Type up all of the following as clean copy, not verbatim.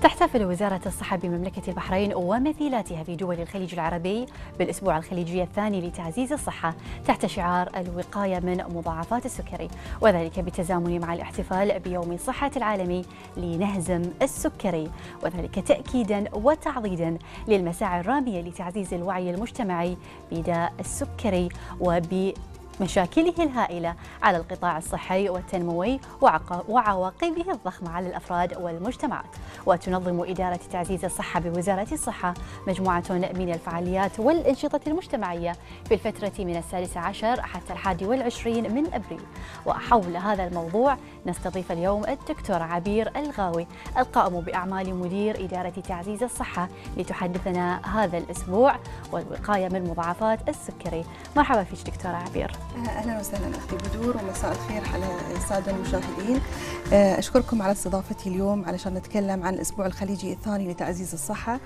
تحتفل وزارة الصحة بمملكة البحرين ومثيلاتها في دول الخليج العربي بالأسبوع الخليجي الثاني لتعزيز الصحة تحت شعار الوقاية من مضاعفات السكري، وذلك بالتزامن مع الاحتفال بيوم الصحة العالمي لنهزم السكري، وذلك تأكيدا وتعضيدا للمساعي الرامية لتعزيز الوعي المجتمعي بداء السكري مشاكله الهائلة على القطاع الصحي والتنموي وعواقبه الضخمة على الأفراد والمجتمعات. وتنظم إدارة تعزيز الصحة بوزارة الصحة مجموعة من الفعاليات والأنشطة المجتمعية في الفترة من 16 حتى 21 من أبريل. وحول هذا الموضوع نستضيف اليوم الدكتور عبير الغاوي القائم بأعمال مدير إدارة تعزيز الصحة لتحدثنا هذا الأسبوع والوقاية من مضاعفات السكري. مرحبا فيك دكتورة عبير. أهلا وسهلا أختي بدور، ومساء الخير على السادة المشاهدين. أشكركم على استضافتي اليوم علشان نتكلم عن الأسبوع الخليجي الثاني لتعزيز الصحة.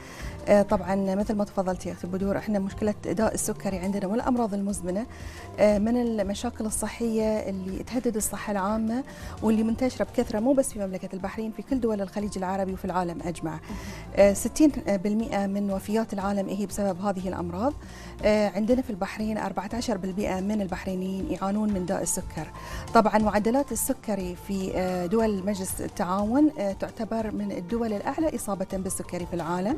طبعا مثل ما تفضلتي أختي بدور، احنا مشكلة داء السكري عندنا والأمراض المزمنة من المشاكل الصحية اللي تهدد الصحة العامة واللي منتشرة بكثرة مو بس في مملكة البحرين، في كل دول الخليج العربي وفي العالم أجمع. 60% من وفيات العالم هي بسبب هذه الأمراض. عندنا في البحرين 14% من البحرينيين يعانون من داء السكر. طبعا معدلات السكري في دول مجلس التعاون تعتبر من الدول الأعلى إصابة بالسكري في العالم،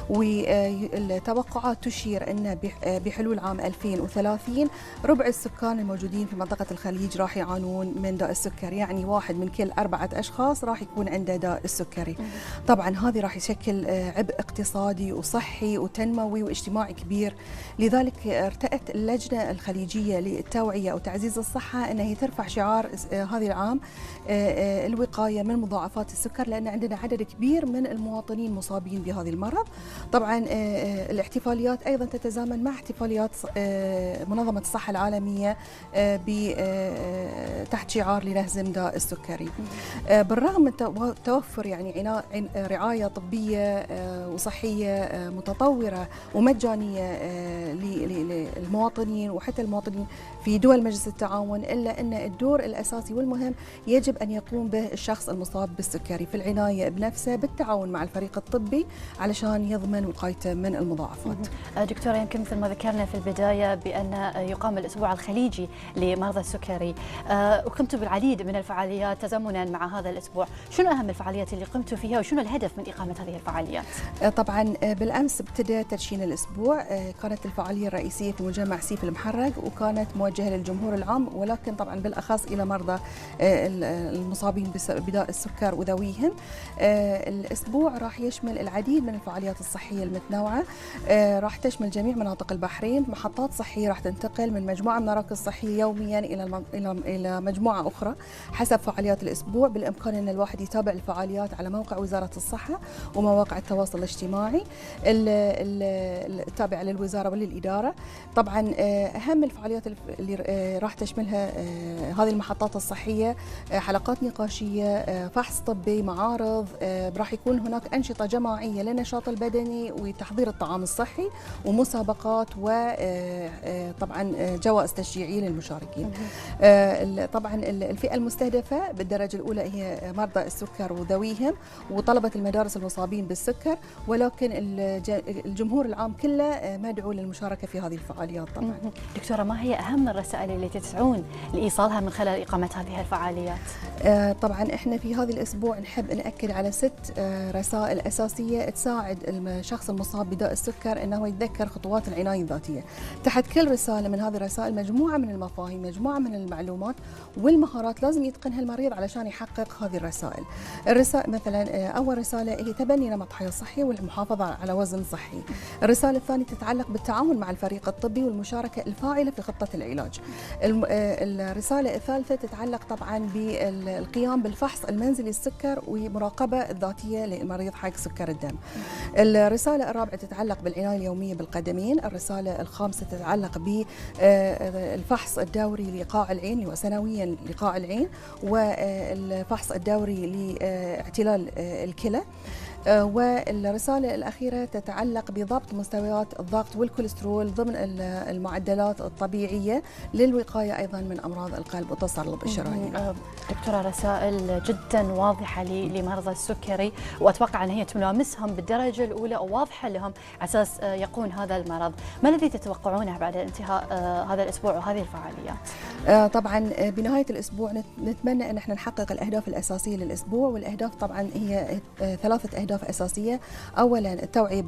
والتوقعات تشير أن بحلول عام 2030 ربع السكان الموجودين في منطقة الخليج راح يعانون من داء السكر، يعني 1 من كل 4 أشخاص راح يكون عنده داء السكري. طبعا هذه راح يشكل عبء اقتصادي وصحي وتنموي واجتماعي كبير. لذلك ارتأت اللجنة الخليجية للتوعية وتعزيز الصحة أنها ترفع شعار هذا العام الوقاية من مضاعفات السكر، لأن عندنا عدد كبير من المواطنين مصابين بهذا المرض. طبعا الاحتفاليات أيضا تتزامن مع احتفاليات منظمة الصحة العالمية تحت شعار لنهزم داء السكري. بالرغم من توفر يعني رعاية طبية وصحية متطورة ومجانية للمواطنين وحتى المواطنين في دول مجلس التعاون، إلا أن الدور الأساسي والمهم يجب أن يقوم به الشخص المصاب بالسكري في العناية بنفسه بالتعاون مع الفريق الطبي علشان يضمن وقايته من المضاعفات. دكتورة، يمكن مثل ما ذكرنا في البداية بأن يقام الأسبوع الخليجي لمرضى السكري، وقمتوا بالعديد من الفعاليات تزامنا مع هذا الأسبوع. شنو أهم الفعاليات اللي قمتوا فيها وشنو الهدف من إقامة هذه الفعاليات؟ طبعا بالأمس ابتدى تدشين الأسبوع. كانت الفعالية الرئيسية في مجمع سيف المحرق، وكانت موجهة للجمهور العام، ولكن طبعا بالأخص إلى مرضى المصابين بداء السكر وذويهم. الأسبوع راح يشمل العديد من الفعاليات الصحية المتنوعة، راح تشمل جميع مناطق البحرين. محطات صحية راح تنتقل من مجموعة من مراكز صحية يوميا إلى مجموعة أخرى حسب فعاليات الأسبوع. بالإمكان أن الواحد يتابع الفعاليات على موقع وزارة الصحة ومواقع التواصل الاجتماعي التابعة للوزارة وللإدارة. طبعا أهم الفعاليات اللي راح تشملها هذه المحطات الصحية حلقات نقاشية، فحص طبي، معارض، راح يكون هناك أنشطة جماعية للنشاط البدني وتحضير الطعام الصحي، ومسابقات، وطبعا جوائز تشجيعية للمشاركين. طبعا الفئة المستهدفة بالدرجة الأولى هي مرضى السكر وذويهم وطلبة المدارس المصابين بالسكر، ولكن الجمهور العام كله مدعو للمشاركة في هذه الفعاليات. طبعا دكتورة، ما هي أهم الرسائل التي تسعون لإيصالها من خلال إقامة هذه الفعاليات؟ طبعا احنا في هذا الأسبوع نحب نأكد على 6 رسائل أساسية تساعد الشخص المصاب بداء السكر أنه يتذكر خطوات العناية الذاتية. تحت كل رسالة من هذه الرسائل مجموعة من المفاهيم، مجموعة من المعلومات والمهارات لازم يتقنها المريض علشان يحقق هذه الرسائل. الرسائل مثلا أول رسالة هي تبني نمط حياة صحي والمحافظة على وزن صحي. الرسالة الثانية تتعلق بالتعاون مع الفريق الطبي والمشاركة الفاعلة في خطة العلاج. الرسالة الثالثة تتعلق طبعا بالقيام بالفحص المنزلي للسكر ومراقبة الذاتية للمريض حق سكر الدم. الرسالة الرابعة تتعلق بالعناية اليومية بالقدمين. الرسالة الخامسة تتعلق بالفحص الدوري لقاع العين اللي هو سنويا لقاع العين، والفحص الدوري لاعتلال الكلى. والرسالة الأخيرة تتعلق بضبط مستويات الضغط والكوليسترول ضمن المعدلات الطبيعية للوقاية أيضا من أمراض القلب والتصلب الشرايين. دكتورة، رسائل جدا واضحة لمرضى السكري، وأتوقع أن هي تلامسهم بالدرجة الأولى وواضحة لهم على أساس يقون هذا المرض. ما الذي تتوقعونه بعد انتهاء هذا الأسبوع وهذه الفعاليات؟ طبعا بنهاية الأسبوع نتمنى أن احنا نحقق الأهداف الأساسية للأسبوع، والأهداف طبعا هي 3 أهداف أساسية. أولا التوعية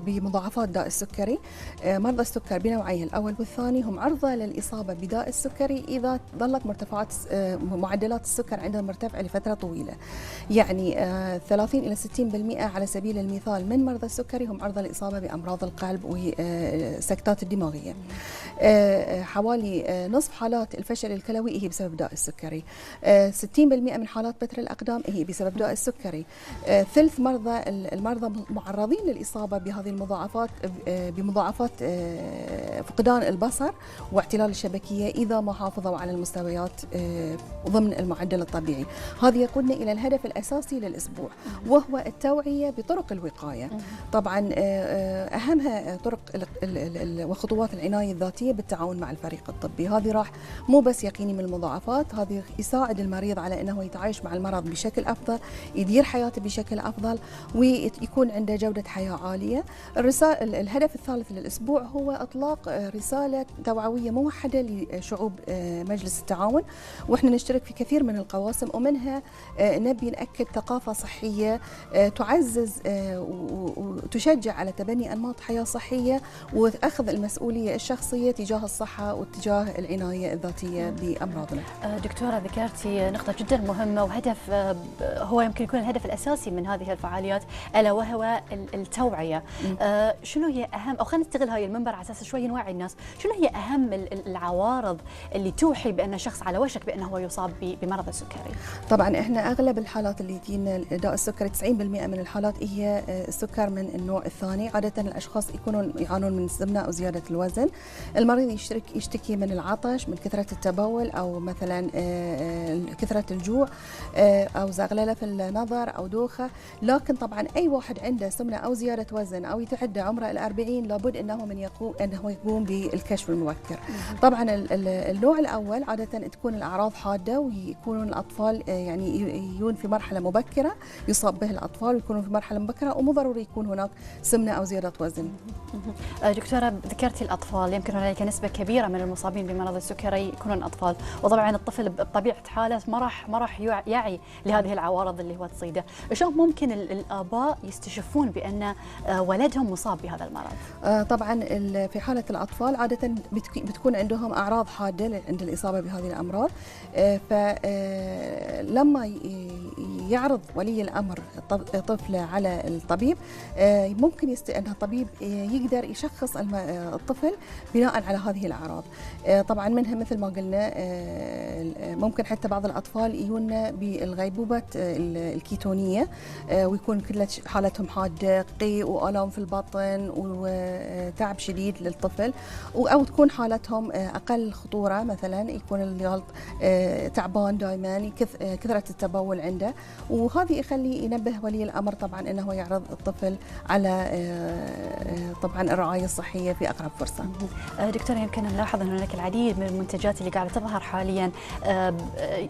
بمضاعفات داء السكري. مرضى السكر بنوعيه الأول والثاني هم عرضة للإصابة بداء السكري إذا ظلت مرتفعات معدلات السكر عندهم مرتفعة لفترة طويلة. يعني 30 إلى 60% على سبيل المثال من مرضى السكري هم عرضة للإصابة بأمراض القلب والسكتات الدماغية. حوالي نصف حالات الفشل الكلوي هي بسبب داء السكري. 60% من حالات بتر الأقدام هي بسبب داء السكري. ثلث المرضى معرضين للإصابة بهذه المضاعفات بمضاعفات فقدان البصر واعتلال الشبكية إذا ما حافظوا على المستويات ضمن المعدل الطبيعي. هذا يقودنا إلى الهدف الأساسي للأسبوع، وهو التوعية بطرق الوقاية. طبعا أهمها طرق وخطوات العناية الذاتية بالتعاون مع الفريق الطبي. هذه راح مو بس يقيني من المضاعفات، هذه يساعد المريض على أنه يتعايش مع المرض بشكل أفضل، يدير حياته بشكل أفضل، ويكون عنده جودة حياة عالية. الهدف الثالث للأسبوع هو إطلاق رسالة توعوية موحدة لشعوب مجلس التعاون، وإحنا نشترك في كثير من القواسم، ومنها نبي نأكد ثقافة صحية تعزز وتشجع على تبني أنماط حياة صحية وأخذ المسؤولية الشخصية تجاه الصحة واتجاه العناية الذاتية بأمراضنا. دكتورة، ذكرتي نقطة جدا مهمة، وهدف هو يمكن يكون الهدف الأساسي من هذه الفعاليات، ألا وهو التوعية. شنو هي أهم، أو خلينا نستغل هاي المنبر على أساس شوي نوعي الناس، شنو هي أهم العوارض اللي توحي بأن شخص على وشك بأنه هو يصاب بمرض السكري؟ طبعا احنا أغلب الحالات اللي تجينا داء السكري 90% من الحالات هي السكر من النوع الثاني. عادة الأشخاص يكونون يعانون من السمنة أو زيادة الوزن. المريض يشتكي من العطش، من كثرة التبول، أو مثلا كثرة الجوع، أو زغللة في النظر، أو دوخة. لكن طبعا أي واحد عنده سمنة أو زيادة وزن أو يتعدى عمره 40 لابد أنه يقوم بالكشف المبكر. طبعا النوع الأول عادة تكون الأعراض حادة، ويكونون الأطفال يعني يكون في مرحلة مبكرة يصاب به الأطفال، ويكونون في مرحلة مبكرة، ومو ضروري يكون هناك سمنة أو زيادة وزن. دكتورة، ذكرتي الأطفال، يمكن هنالك نسبة كبيرة من المصابين بمرض السكري يكونون أطفال، وطبعا الطفل بطبيعة حاله ما راح يعي لهذه العوارض اللي هو تصيده. شلون ممكن الآباء يستشفون بأن ولدهم مصاب بهذا المرض؟ طبعا في حالة الأطفال عادة بتكون عندهم أعراض حادة عند الإصابة بهذه الأمراض. فلما يعرض ولي الأمر طفله على الطبيب، ممكن أن الطبيب يقدر يشخص الطفل بناء على هذه الأعراض. طبعا منها مثل ما قلنا ممكن حتى بعض الأطفال يجونا بالغيبوبة الكيتونية، ويكون كل حالتهم حادة، قيء وآلام في البطن وتعب شديد للطفل، أو تكون حالتهم أقل خطورة، مثلا يكون اليالط تعبان دائما، كثرة التبول عنده، وهذا يخلي ينبه ولي الأمر طبعا أنه يعرض الطفل على طبعا الرعاية الصحية في أقرب فرصة. دكتورة، يمكن نلاحظ أن هناك العديد من المنتجات اللي قاعدة تظهر حاليا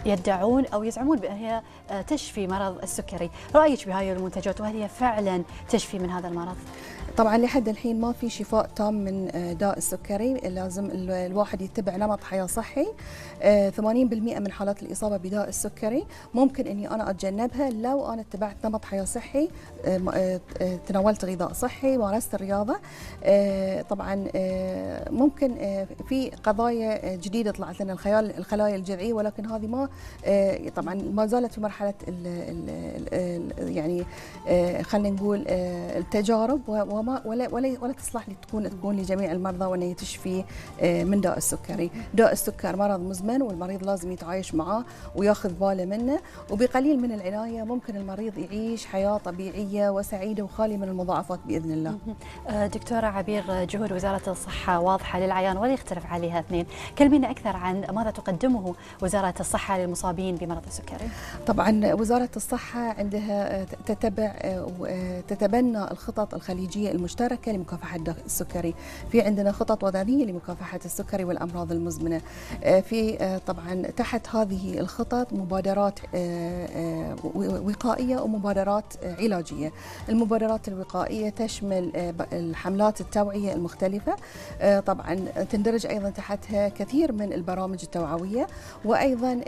يدعون أو يزعمون بأن هي تشفي مرض السكري. رأيك بهذه المنتجات، وهل هي فعلا تشفي من هذا المرض؟ طبعا لحد الحين ما في شفاء تام من داء السكري، لازم الواحد يتبع نمط حياة صحي. 80% من حالات الإصابة بداء السكري ممكن أني أنا أتجنبها لو أنا اتبعت نمط حياة صحي، تناولت غذاء صحي، مارست الرياضة. طبعا ممكن في قضايا جديدة طلعت لنا، الخلايا الجذعية، ولكن هذه ما طبعا ما زالت في مرحلة يعني خلينا نقول التجارب، وما ولا تصلح تكون لجميع المرضى وأنها تشفي من داء السكري. داء السكر مرض مزمن والمريض لازم يتعايش معاه وياخذ باله منه، وبقليل من العناية ممكن المريض يعيش حياة طبيعية وسعيدة وخالية من المضاعفات بإذن الله. دكتورة عبير، جهود وزارة الصحة واضحة للعيان ولا يختلف عليها اثنين، كلمينا أكثر عن ماذا تقدمه وزارة الصحة للمصابين بمرض السكري. طبعا وزارة الصحة عندها تتبنى الخطط الخليجية المشتركة لمكافحة السكري. في عندنا خطط وطنية لمكافحة السكري والأمراض المزمنة. في طبعا تحت هذه الخطط مبادرات وقائية ومبادرات علاجية. المبادرات الوقائية تشمل الحملات التوعية المختلفة، طبعا تندرج أيضا تحتها كثير من البرامج التوعوية، وأيضا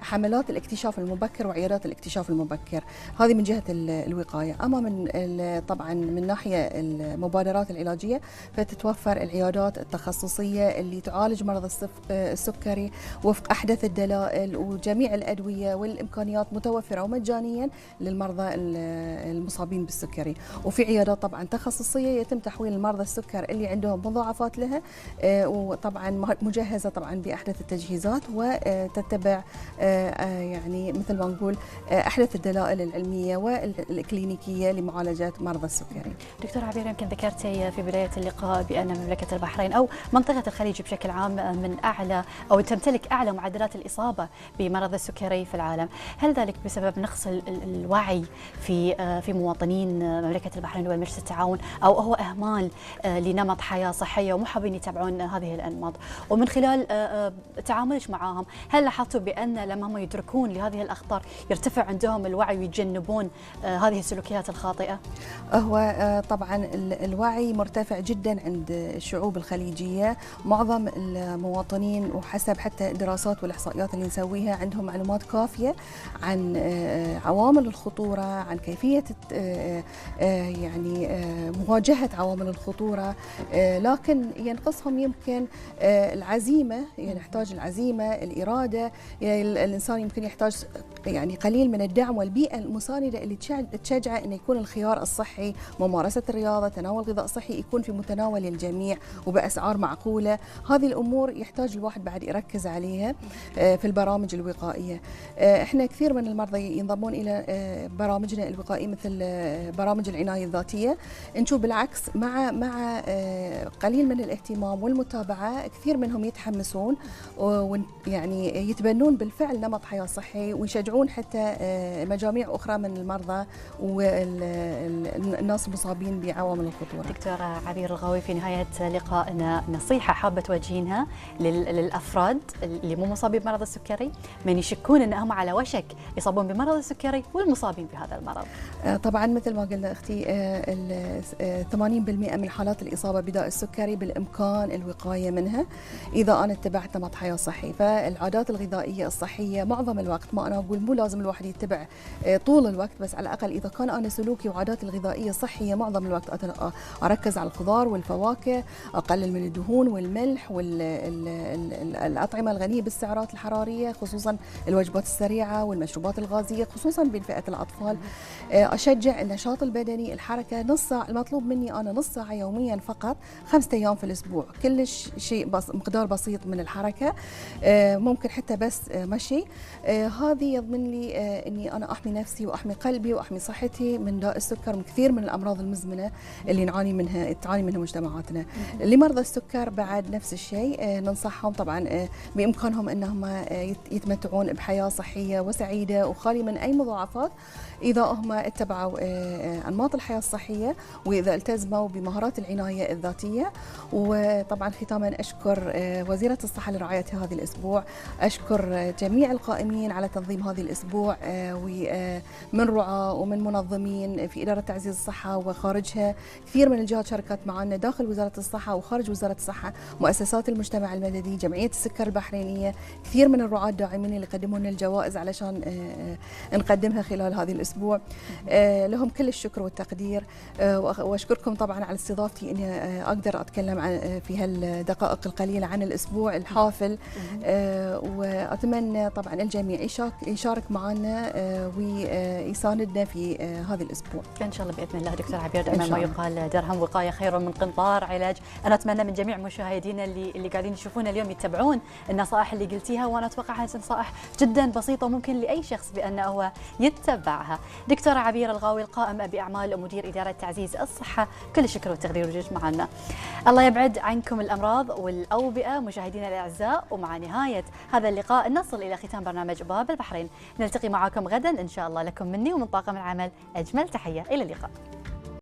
حملات الاكتشاف المبكر وعيادات الاكتشاف المبكر. هذه من جهة الوقاية. أما طبعا من ناحية المبادرات العلاجية فتتوفر العيادات التخصصية اللي تعالج مرض السكري وفق أحدث الدلائل، وجميع الأدوية والإمكانيات متوفرة ومجانيا للمرضى المصابين بالسكري. وفي عيادات طبعا تخصصية يتم تحويل المرضى السكر اللي عندهم مضاعفات لها، وطبعا مجهزة طبعا بأحدث التجهيزات وتتبع يعني مثل ما نقول أحدث الدلائل العلمية والكلينيكية لمعالجة مرضى السكري. دكتورة عبير، يمكن ذكرتي في بداية اللقاء بأن مملكة البحرين أو منطقة الخليج بشكل عام من أعلى أو تمتلك أعلى معدلات الإصابة بمرض السكري في العالم. هل ذلك بسبب نقص الوعي في مواطنين مملكة البحرين ومجلس التعاون، أو هو إهمال لنمط حياة صحية ومو حابين يتبعون هذه الأنماط؟ ومن خلال تعاملك معهم هل لاحظتوا بأن لما هم يدركون لهذه الأخطار يرتفع عندهم الوعي ويتجنبون هذه السلوكيات الخاطئة؟ هو طبعا الوعي مرتفع جدا عند الشعوب الخليجية. معظم المواطنين وحسب حتى الدراسات والإحصائيات اللي نسويها عندهم معلومات كافية عن عوامل الخطورة، عن كيفية يعني مواجهة عوامل الخطورة، لكن ينقصهم يمكن العزيمة. يعني يحتاج العزيمة، الإرادة. يعني الإنسان يمكن يحتاج يعني قليل من الدعم والبيئة المساندة اللي تشجعه أن يكون الخيار الصحي، ممارسة الرياضة، تناول غذاء صحي يكون في متناول الجميع وبأسعار معقولة. هذه الأمور يحتاج الواحد بعد يركز عليها في البرامج الوقائية. احنا كثير من المرضى ينضمون إلى برامجنا الوقائية مثل برامج العناية الذاتية. نشوف بالعكس مع قليل من الاهتمام والمتابعة كثير منهم يتحمسون ويعني يتبنون بالفعل نمط حياة صحي، ويشجعون حتى مجاميع أخرى من المرضى والناس المصابين بعوامل الخطورة. دكتورة عبير الغاوي، في نهاية لقائنا نصيحة حابة توجهينها للأفراد اللي مو مصابين بمرض السكري، من يشكون أنهم على وشك يصابون بمرض السكري والمصابين بهذا المرض؟ طبعا مثل ما قلنا أختي 80% من حالات الإصابة بداء السكري بالإمكان الوقاية منها إذا أنا اتبعت نمط حياة صحي. فالعادات الغذائية الصحية معظم الوقت، ما أنا أقول مو لازم الواحد يتبع طول الوقت، بس على الأقل إذا كان أنا سلوكي وعاداتي الغذائية صحية معظم الوقت أركز على الخضار والفواكه، أقلل من الدهون والملح والأطعمة الغنية بالسعرات الحرارية، خصوصا الوجبات السريعة والمشروبات الغازية خصوصا بين فئة الأطفال. أشجع النشاط البدني، الحركة نص ساعة. المطلوب مني أنا نص ساعة يوميا فقط 5 أيام في الأسبوع، كلش شيء مقدار بسيط من الحركة، ممكن حتى بس مشي. هذه يضمن لي أني أنا أحمي نفسي وأحمي قلبي وأحمي صحتي من داء السكر ومن كثير من الأمراض المزمنة اللي تعاني منها مجتمعاتنا. لمرضى السكر بعد نفس الشيء، ننصحهم طبعا بإمكانهم أنهم يتمتعون بحياة صحية وسعيدة وخالية من أي مضاعفات إذا هم اتبعوا أنماط الحياة الصحية وإذا التزموا بمهارات العناية الذاتية. وطبعا ختاما أشكر وزيرة الصحة لرعاية هذا الأسبوع، أشكر جميع القائمين على تنظيم هذا الأسبوع ومن رعاة ومن منظمين في إدارة تعزيز الصحة وخارجها. كثير من الجهات شاركت معنا داخل وزارة الصحة وخارج وزارة الصحة، مؤسسات المجتمع المدني، جمعية السكر البحرينية، كثير من الرعاة الداعمين اللي قدموا لنا الجوائز علشان نقدمها خلال هذه الأسبوع. لهم كل الشكر والتقدير، وأشكركم طبعا على استضافتي أني أقدر أتكلم في هالدقائق القليلة عن الأسبوع الحافل. وأتمنى طبعا الجميع يشارك معنا ويساندنا في هذا الأسبوع إن شاء الله بإذن الله. دكتور عبير، دائما كما يقال درهم وقاية خير من قنطار علاج. أنا أتمنى من جميع مشاهدينا اللي قاعدين يشوفونا اليوم يتبعون النصائح اللي قلتيها، وأنا أتوقع أنها نصائح جدا بسيطة وممكن لأي شخص بأنه هو يتبعها. دكتورة عبير الغاوي القائمة بأعمال مدير إدارة تعزيز الصحة، كل الشكر والتقدير وجودك معنا. الله يبعد عنكم الأمراض والأوبئة مشاهدينا الأعزاء. ومع نهاية هذا اللقاء نصل إلى ختام برنامج باب البحرين. نلتقي معكم غدا إن شاء الله. لكم مني ومن طاقم العمل أجمل تحية، إلى اللقاء.